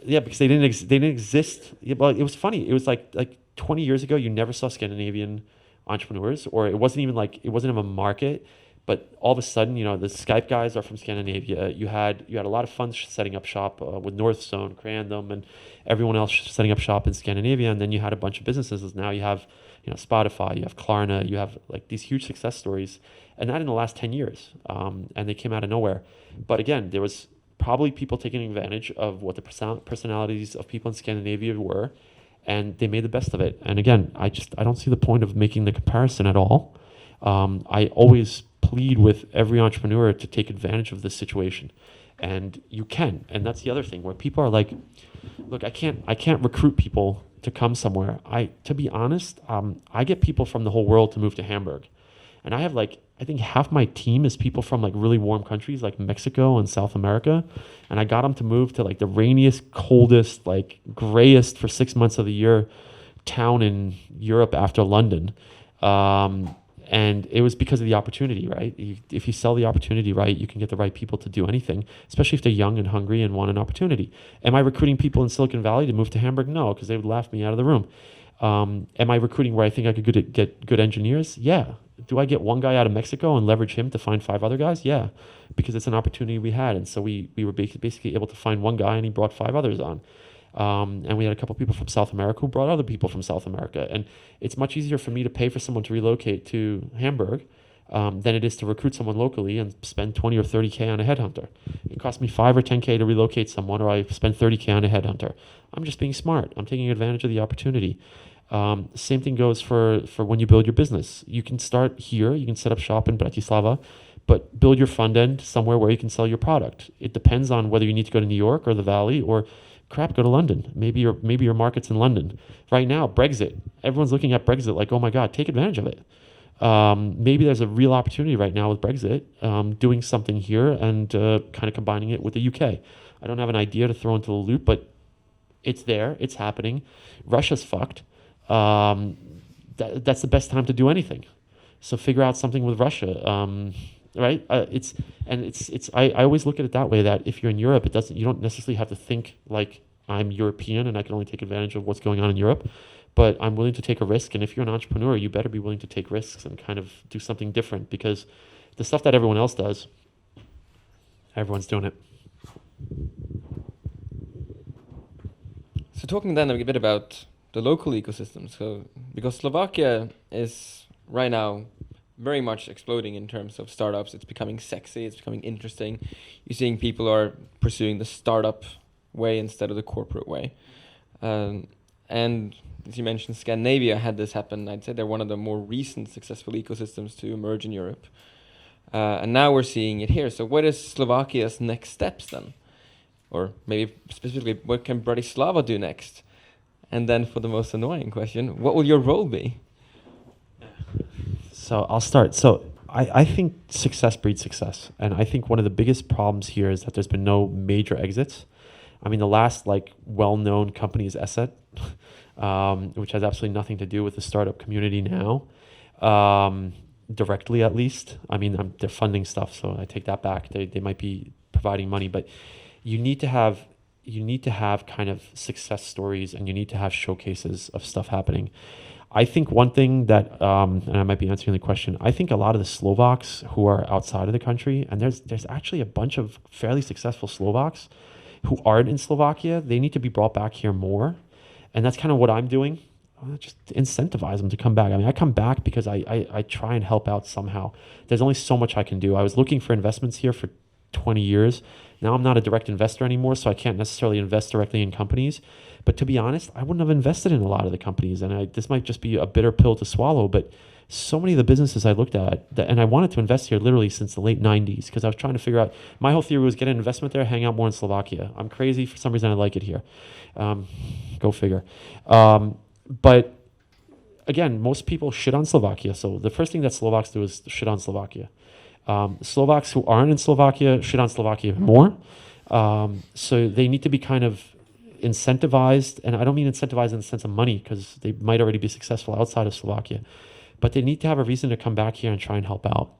Speaker 3: Yeah, because they didn't exist. Yeah, well, it was funny. It was like 20 years ago, you never saw Scandinavian entrepreneurs, or it wasn't even a market. But all of a sudden, the Skype guys are from Scandinavia. You had a lot of fun setting up shop with Northzone, Crandom, and everyone else setting up shop in Scandinavia. And then you had a bunch of businesses. Now you have Spotify, you have Klarna, you have like these huge success stories, and that in the last 10 years. And they came out of nowhere. But again, there was probably people taking advantage of what the personalities of people in Scandinavia were, and they made the best of it. And again, I don't see the point of making the comparison at all. I always plead with every entrepreneur to take advantage of this situation, and you can. And that's the other thing where people are like, look, I can't recruit people to come somewhere. To be honest, I get people from the whole world to move to Hamburg, and I have I think half my team is people from really warm countries like Mexico and South America, and I got them to move to the rainiest, coldest, grayest for 6 months of the year town in Europe after London. And it was because of the opportunity, right? If you sell the opportunity right, you can get the right people to do anything, especially if they're young and hungry and want an opportunity. Am I recruiting people in Silicon Valley to move to Hamburg? No, because they would laugh me out of the room. Am I recruiting where I think I could get good engineers? Yeah. Do I get one guy out of Mexico and leverage him to find 5 other guys? Yeah, because it's an opportunity we had. And so we were basically able to find one guy and he brought 5 others on. And we had a couple people from South America who brought other people from South America. And it's much easier for me to pay for someone to relocate to Hamburg than it is to recruit someone locally and spend 20 or 30K on a headhunter. It costs me 5 or 10K to relocate someone, or I spend 30K on a headhunter. I'm just being smart. I'm taking advantage of the opportunity. Same thing goes for when you build your business. You can start here. You can set up shop in Bratislava, but build your front end somewhere where you can sell your product. It depends on whether you need to go to New York or the Valley, or crap, go to London. Maybe your market's in London. Right now, Brexit. Everyone's looking at Brexit like, oh my God, take advantage of it. Maybe there's a real opportunity right now with Brexit, doing something here and kind of combining it with the UK. I don't have an idea to throw into the loop, but it's there. It's happening. Russia's fucked. That's the best time to do anything. So figure out something with Russia. Right? I always look at it that way, that if you're in Europe, you don't necessarily have to think like I'm European and I can only take advantage of what's going on in Europe, but I'm willing to take a risk. And if you're an entrepreneur, you better be willing to take risks and kind of do something different, because the stuff that everyone else does, everyone's doing it.
Speaker 2: So talking then a bit about the local ecosystem. So because Slovakia is right now very much exploding in terms of startups, it's becoming sexy, it's becoming interesting. You're seeing people are pursuing the startup way instead of the corporate way. And as you mentioned, Scandinavia had this happen. I'd say they're one of the more recent successful ecosystems to emerge in Europe. And now we're seeing it here. So what is Slovakia's next steps then? Or maybe specifically, what can Bratislava do next? And then for the most annoying question, what will your role be?
Speaker 3: So I'll start. So I think success breeds success. And I think one of the biggest problems here is that there's been no major exits. I mean, the last well-known company is Asset, which has absolutely nothing to do with the startup community now, directly at least. I mean, they're funding stuff, so I take that back. They might be providing money, but you need to have kind of success stories, and you need to have showcases of stuff happening. I think one thing that, and I might be answering the question, I think a lot of the Slovaks who are outside of the country, and there's actually a bunch of fairly successful Slovaks who aren't in Slovakia, they need to be brought back here more. And that's kind of what I'm doing. Just incentivize them to come back. I mean, I come back because I try and help out somehow. There's only so much I can do. I was looking for investments here for 20 years. Now I'm not a direct investor anymore, so I can't necessarily invest directly in companies. But to be honest, I wouldn't have invested in a lot of the companies. And this might just be a bitter pill to swallow, but so many of the businesses I looked at, and I wanted to invest here literally since the late 90s, because I was trying to figure out, my whole theory was get an investment there, hang out more in Slovakia. I'm crazy. For some reason, I like it here. Go figure. But again, most people shit on Slovakia. So the first thing that Slovaks do is shit on Slovakia. Slovaks who aren't in Slovakia shit on Slovakia even more. So they need to be kind of incentivized, and I don't mean incentivized in the sense of money, because they might already be successful outside of Slovakia, but they need to have a reason to come back here and try and help out.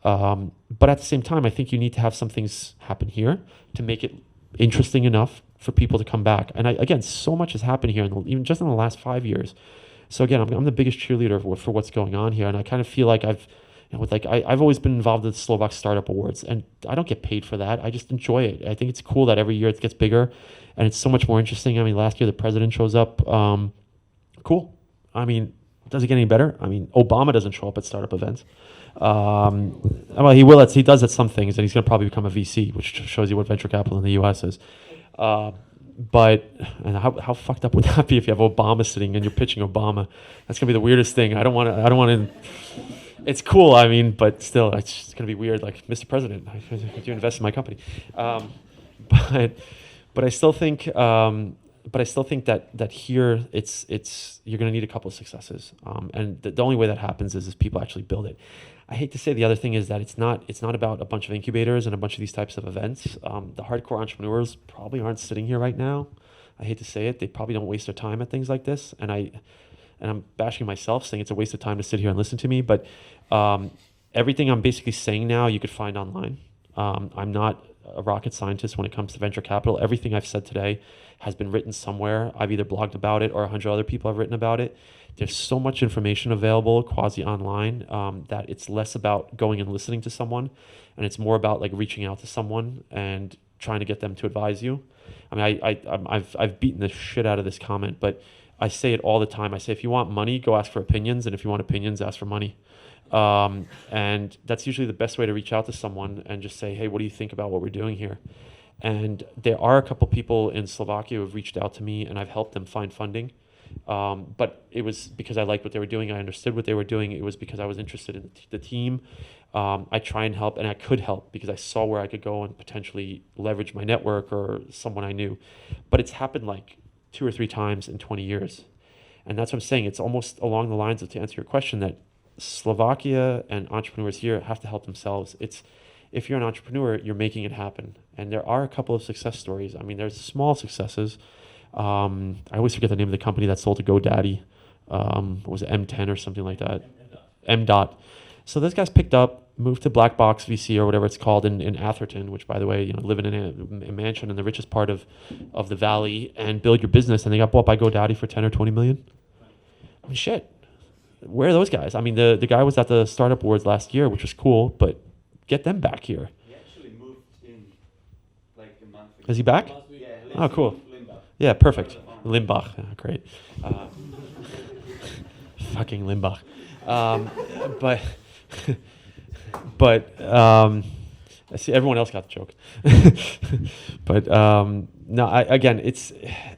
Speaker 3: But at the same time, I think you need to have some things happen here to make it interesting enough for people to come back. And again, so much has happened here, even just in the last 5 years. So again, I'm the biggest cheerleader for what's going on here, and I kind of feel like I've always been involved with the Slovak Startup Awards, and I don't get paid for that. I just enjoy it. I think it's cool that every year it gets bigger, and it's so much more interesting. I mean, last year the president shows up. Cool. I mean, does it get any better? I mean, Obama doesn't show up at startup events. Well, he will. He does at some things, and he's going to probably become a VC, which shows you what venture capital in the U.S. is. But and how fucked up would that be if you have Obama sitting and you're pitching Obama? That's going to be the weirdest thing. I don't want to. It's cool, I mean, but still, it's going to be weird. Like, Mr. President, do you invest in my company? But I still think, that here you're going to need a couple of successes, and the only way that happens is people actually build it. I hate to say the other thing is that it's not about a bunch of incubators and a bunch of these types of events. The hardcore entrepreneurs probably aren't sitting here right now. I hate to say it, they probably don't waste their time at things like this, and I'm bashing myself, saying it's a waste of time to sit here and listen to me, but everything I'm basically saying now you could find online. I'm not a rocket scientist when it comes to venture capital. Everything I've said today has been written somewhere. I've either blogged about it or 100 other people have written about it. There's so much information available quasi online that it's less about going and listening to someone, and it's more about like reaching out to someone and trying to get them to advise you. I mean, I've beaten the shit out of this comment, but I say it all the time. I say, if you want money, go ask for opinions, and if you want opinions, ask for money. And that's usually the best way to reach out to someone and just say, hey, what do you think about what we're doing here? And there are a couple people in Slovakia who have reached out to me, and I've helped them find funding. But it was because I liked what they were doing. I understood what they were doing. It was because I was interested in the team. I try and help, and I could help because I saw where I could go and potentially leverage my network or someone I knew. But it's happened like 2 or 3 times in 20 years. And that's what I'm saying. It's almost along the lines of, to answer your question, that Slovakia and entrepreneurs here have to help themselves. It's, if you're an entrepreneur, you're making it happen. And there are a couple of success stories. I mean, there's small successes. I always forget the name of the company that sold to GoDaddy. What was it, M10 or something like that? M. So those guys picked up, moved to Black Box VC or whatever it's called in Atherton, which, by the way, you know, living in a mansion in the richest part of the valley, and build your business. And they got bought by GoDaddy for 10 or 20 million. I mean, shit. Where are those guys? I mean, the guy was at the Startup Awards last year, which was cool, but get them back here.
Speaker 4: He actually moved in like a month ago.
Speaker 3: Is he back?
Speaker 4: Yeah,
Speaker 3: Oh, cool.
Speaker 4: Limbach.
Speaker 3: Yeah, perfect. Limbach, great. Fucking Limbach. I see everyone else got the joke. But no, again, it's,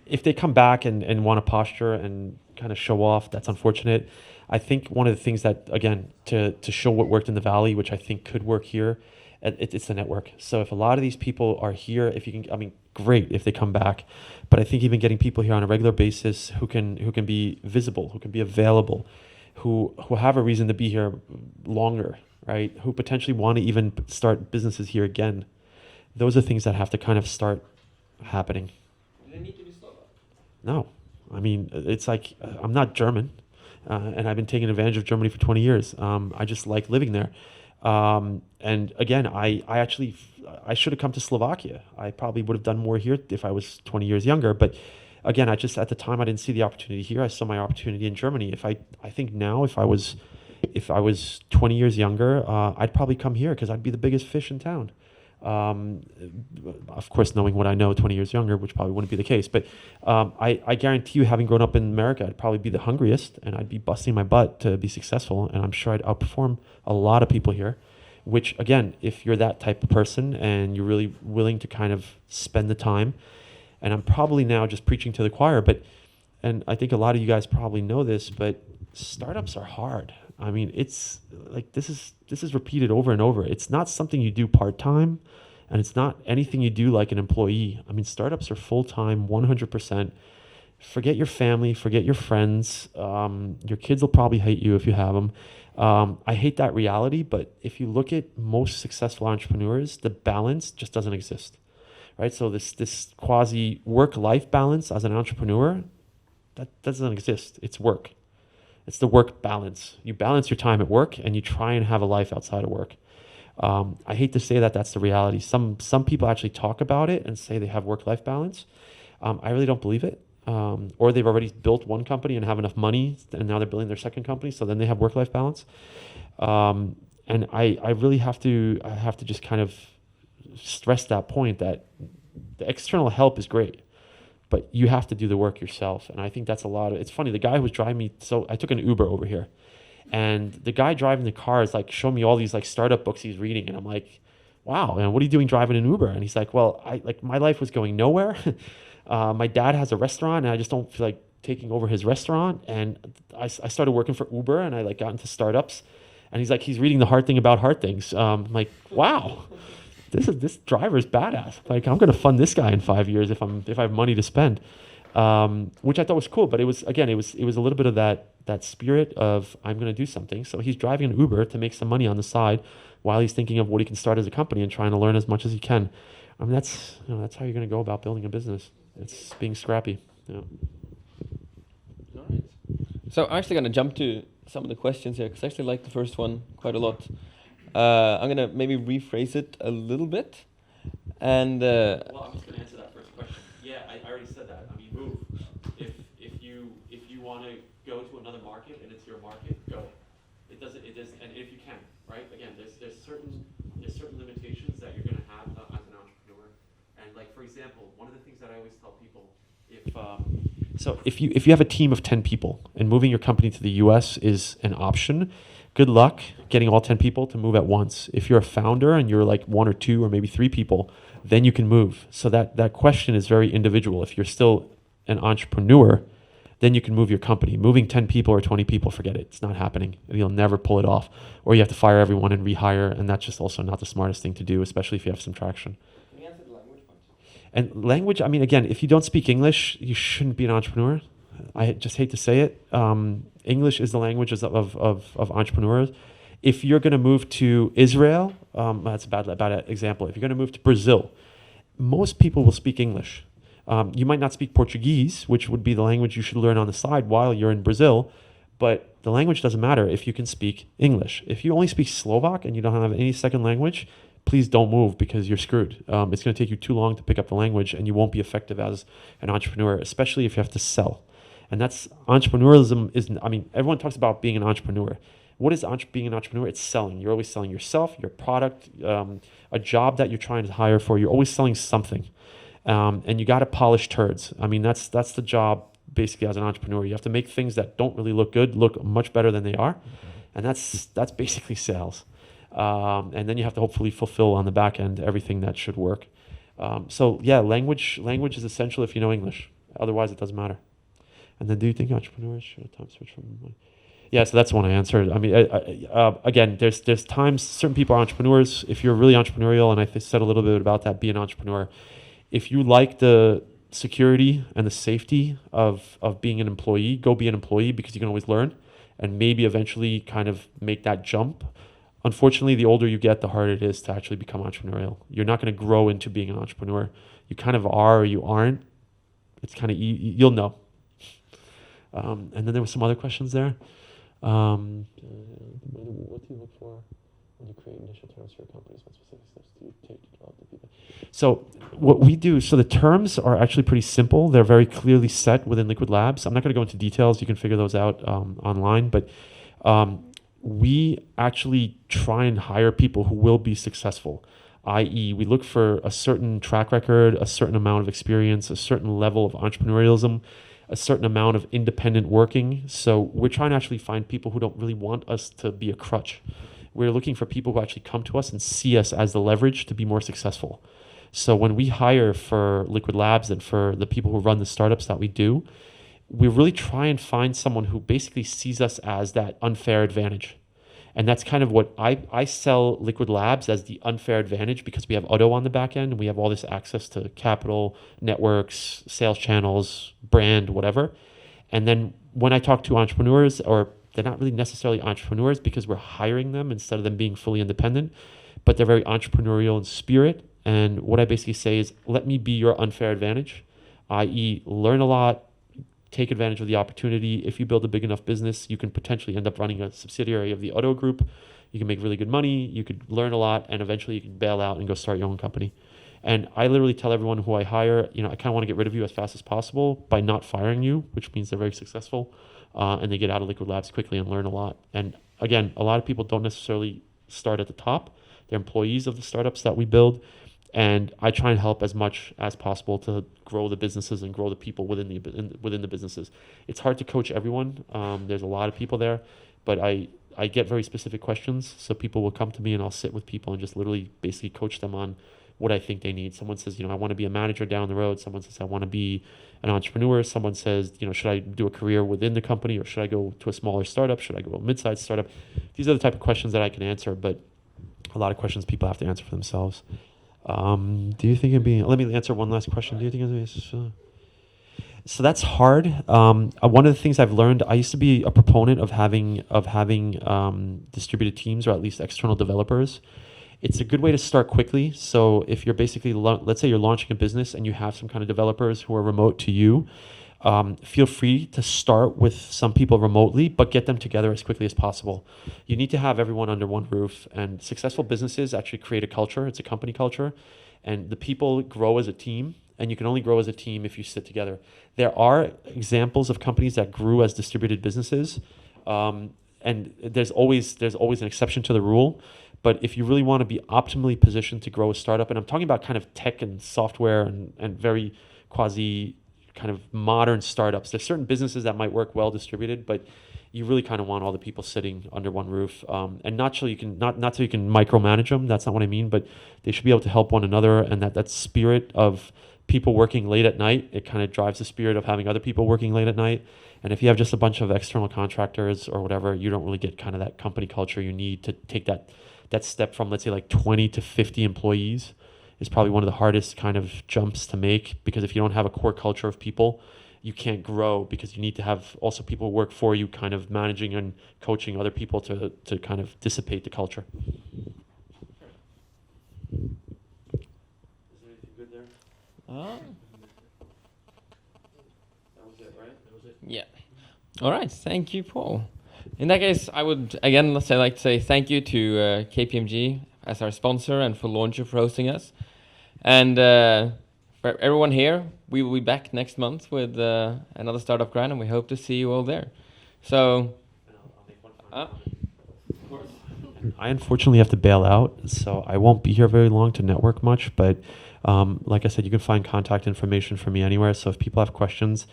Speaker 3: if they come back and want to posture and kind of show off, that's unfortunate. I think one of the things that, again, to show what worked in the Valley, which I think could work here, it's the network. So if a lot of these people are here, if you can, I mean, great if they come back. But I think even getting people here on a regular basis who can be visible, who can be available, who have a reason to be here longer, right? Who potentially want to even start businesses here again. Those are things that have to kind of start happening.
Speaker 2: Do they need to be Slovak?
Speaker 3: No. I mean, it's like, I'm not German, and I've been taking advantage of Germany for 20 years. I just like living there. And again, I should have come to Slovakia. I probably would have done more here if I was 20 years younger. But again, at the time, I didn't see the opportunity here. I saw my opportunity in Germany. I think now, if I was 20 years younger, I'd probably come here because I'd be the biggest fish in town. Of course, knowing what I know 20 years younger, which probably wouldn't be the case. But I guarantee you, having grown up in America, I'd probably be the hungriest, and I'd be busting my butt to be successful. And I'm sure I'd outperform a lot of people here, which, again, if you're that type of person and you're really willing to kind of spend the time, and I'm probably now just preaching to the choir, and I think a lot of you guys probably know this, but startups are hard. I mean, it's like, this is repeated over and over. It's not something you do part-time, and it's not anything you do like an employee. I mean, startups are full-time, 100%. Forget your family, forget your friends. Your kids will probably hate you if you have them. I hate that reality, but if you look at most successful entrepreneurs, the balance just doesn't exist, right? So this quasi work-life balance as an entrepreneur, that doesn't exist. It's work. It's the work balance. You balance your time at work, and you try and have a life outside of work. I hate to say that that's the reality. Some people actually talk about it and say they have work-life balance. I really don't believe it. Or they've already built one company and have enough money, and now they're building their second company, so then they have work-life balance. And I really have to just kind of stress that point, that the external help is great, but you have to do the work yourself. And I think that's a lot of, it's funny, the guy who was driving me, so I took an Uber over here, and the guy driving the car is like showing me all these like startup books he's reading, and I'm like, wow, man, what are you doing driving an Uber? And he's like, well, my life was going nowhere. My dad has a restaurant, and I just don't feel like taking over his restaurant. And I started working for Uber, and I like got into startups. And he's like, he's reading the hard thing about hard things. I'm like, wow, this driver's badass. Like, I'm gonna fund this guy in 5 years if I have money to spend, which I thought was cool. But it was a little bit of that spirit of, I'm gonna do something. So he's driving an Uber to make some money on the side while he's thinking of what he can start as a company and trying to learn as much as he can. I mean, that's how you're gonna go about building a business. It's being scrappy. Yeah.
Speaker 2: All right. So I'm actually going to jump to some of the questions here, because I actually like the first one quite a lot. I'm going to maybe rephrase it a little bit. And
Speaker 3: Well, I'm just going to answer that first question. Yeah, I already said that. I mean, move. If you want to go to another market and it's your market, go. It does, and if you can, right? Again, there's certain limitations that you're going to have as an entrepreneur. And like for example, one of the things that I always tell people, if you have a team of 10 people and moving your company to the US is an option, good luck getting all 10 people to move at once. If you're a founder and you're like one or two or maybe three people, then you can move. So that question is very individual. If you're still an entrepreneur, then you can move your company. Moving 10 people or 20 people, forget it. It's not happening. You'll never pull it off. Or you have to fire everyone and rehire, and that's just also not the smartest thing to do, especially if you have some traction.
Speaker 2: can you answer the language point?
Speaker 3: And language, I mean, again, if you don't speak English, you shouldn't be an entrepreneur. I just hate to say it. English is the language of entrepreneurs. If you're going to move to Israel, that's a bad example. If you're going to move to Brazil, most people will speak English. You might not speak Portuguese, which would be the language you should learn on the side while you're in Brazil, but the language doesn't matter if you can speak English. If you only speak Slovak and you don't have any second language, please don't move because you're screwed. It's going to take you too long to pick up the language and you won't be effective as an entrepreneur, especially if you have to sell. And that's entrepreneurialism I mean, everyone talks about being an entrepreneur. What is being an entrepreneur? It's selling. You're always selling yourself, your product, a job that you're trying to hire for. You're always selling something. And you got to polish turds. I mean, that's the job basically as an entrepreneur. You have to make things that don't really look good look much better than they are. And that's basically sales. And then you have to hopefully fulfill on the back end everything that should work. So yeah, language is essential if you know English. Otherwise, it doesn't matter. And then do you think entrepreneurs should have time switch from... Yeah, so that's one I answered. I mean, again, there's times certain people are entrepreneurs. If you're really entrepreneurial, and I said a little bit about that, be an entrepreneur. If you like the security and the safety of being an employee, go be an employee because you can always learn and maybe eventually kind of make that jump. Unfortunately, the older you get, the harder it is to actually become entrepreneurial. You're not going to grow into being an entrepreneur. You kind of are or you aren't. It's kind of, you'll know. And then there were some other questions there. What do you look for when you create initial terms for your companies? What specific steps do you take to develop the people? So what we do, so the terms are actually pretty simple. They're very clearly set within Liquid Labs. I'm not going to go into details. You can figure those out online. But we actually try and hire people who will be successful, i.e. we look for a certain track record, a certain amount of experience, a certain level of entrepreneurialism, a certain amount of independent working. So we're trying to actually find people who don't really want us to be a crutch. We're looking for people who actually come to us and see us as the leverage to be more successful. So when we hire for Liquid Labs and for the people who run the startups that we do, we really try and find someone who basically sees us as that unfair advantage. And that's kind of what I sell Liquid Labs as the unfair advantage because we have Otto on the back end and we have all this access to capital, networks, sales channels, brand, whatever. And then when I talk to entrepreneurs, or they're not really necessarily entrepreneurs because we're hiring them instead of them being fully independent, but they're very entrepreneurial in spirit. And what I basically say is, let me be your unfair advantage, i.e. learn a lot, take advantage of the opportunity. If you build a big enough business, you can potentially end up running a subsidiary of the Otto Group. You can make really good money. You could learn a lot, and eventually you can bail out and go start your own company. And I literally tell everyone who I hire, I kind of want to get rid of you as fast as possible by not firing you, which means they're very successful, and they get out of Liquid Labs quickly and learn a lot. And again, a lot of people don't necessarily start at the top. They're employees of the startups that we build. And I try and help as much as possible to grow the businesses and grow the people within the businesses. It's hard to coach everyone. There's a lot of people there, but I get very specific questions. So people will come to me and I'll sit with people and just literally basically coach them on what I think they need. Someone says, I want to be a manager down the road. Someone says, I want to be an entrepreneur. Someone says, should I do a career within the company or should I go to a smaller startup? Should I go to a mid-sized startup? These are the type of questions that I can answer, but a lot of questions people have to answer for themselves. Do you think let me answer one last question. Do you think so that's hard. One of the things I've learned, I used to be a proponent of having distributed teams or at least external developers. It's a good way to start quickly. So if you're basically, let's say you're launching a business and you have some kind of developers who are remote to you, feel free to start with some people remotely, but get them together as quickly as possible. You need to have everyone under one roof, and successful businesses actually create a culture. It's a company culture. and the people grow as a team, and you can only grow as a team if you sit together. There are examples of companies that grew as distributed businesses, and there's always an exception to the rule. But if you really want to be optimally positioned to grow a startup, and I'm talking about kind of tech and software and very quasi kind of modern startups, there's certain businesses that might work well distributed, but you really kind of want all the people sitting under one roof, and not so you can micromanage them. That's not what I mean, but they should be able to help one another, and that spirit of people working late at night, it kind of drives the spirit of having other people working late at night. And if you have just a bunch of external contractors or whatever, you don't really get kind of that company culture you need to take that step from, let's say, like 20 to 50 employees is probably one of the hardest kind of jumps to make, because if you don't have a core culture of people, you can't grow, because you need to have also people work for you, kind of managing and coaching other people to kind of dissipate the culture. Is there anything good there? That was it, right? That was it.
Speaker 2: Yeah. All right. Thank you, Paul. In that case, I would again like to say thank you to KPMG as our sponsor and for Launcher for hosting us. And for everyone here, we will be back next month with another startup grind, and we hope to see you all there. So,
Speaker 3: I unfortunately have to bail out, so I won't be here very long to network much. But like I said, you can find contact information for me anywhere. So if people have questions,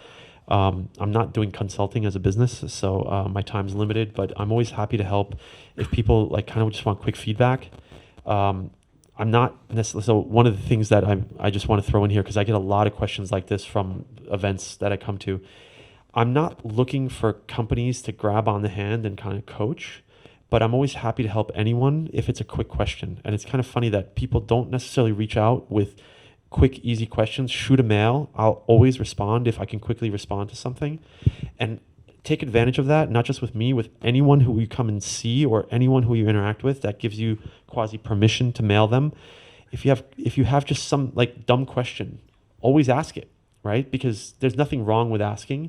Speaker 3: I'm not doing consulting as a business, so my time's limited, but I'm always happy to help if people like kind of just want quick feedback. I'm not necessarily, so one of the things that I just want to throw in here, because I get a lot of questions like this from events that I come to. I'm not looking for companies to grab on the hand and kind of coach, but I'm always happy to help anyone if it's a quick question. And it's kind of funny that people don't necessarily reach out with quick, easy questions. Shoot a mail. I'll always respond if I can quickly respond to something. And take advantage of that, not just with me, with anyone who you come and see or anyone who you interact with. That gives you quasi permission to mail them. If you have just some like dumb question, always ask it, right? Because there's nothing wrong with asking.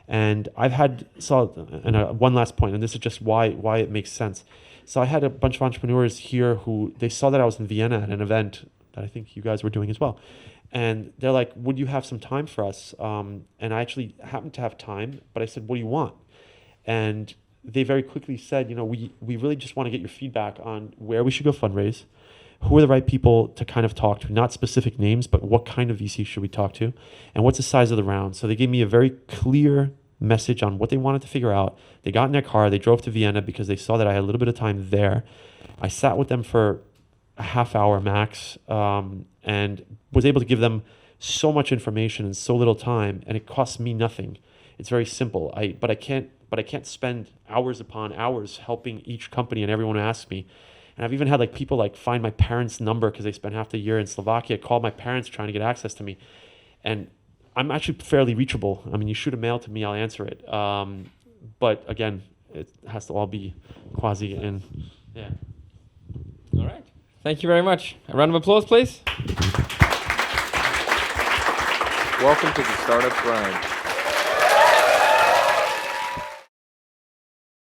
Speaker 3: And one last point, and this is just why it makes sense. So I had a bunch of entrepreneurs here who, they saw that I was in Vienna at an event that I think you guys were doing as well. And they're like, would you have some time for us? And I actually happened to have time, but I said, what do you want? And they very quickly said, we really just want to get your feedback on where we should go fundraise, who are the right people to kind of talk to, not specific names, but what kind of VC should we talk to, and what's the size of the round. So they gave me a very clear message on what they wanted to figure out. They got in their car, they drove to Vienna because they saw that I had a little bit of time there. I sat with them for a half hour max, and was able to give them so much information in so little time, and it costs me nothing. It's very simple. But I can't spend hours upon hours helping each company and everyone who asks me. And I've even had like people like find my parents' number because they spent half the year in Slovakia, call my parents trying to get access to me. And I'm actually fairly reachable. I mean, you shoot a mail to me, I'll answer it. But again, it has to all be quasi in. Yeah.
Speaker 2: all right. Thank you very much. A round of applause, please.
Speaker 1: Welcome to the Startup Grind.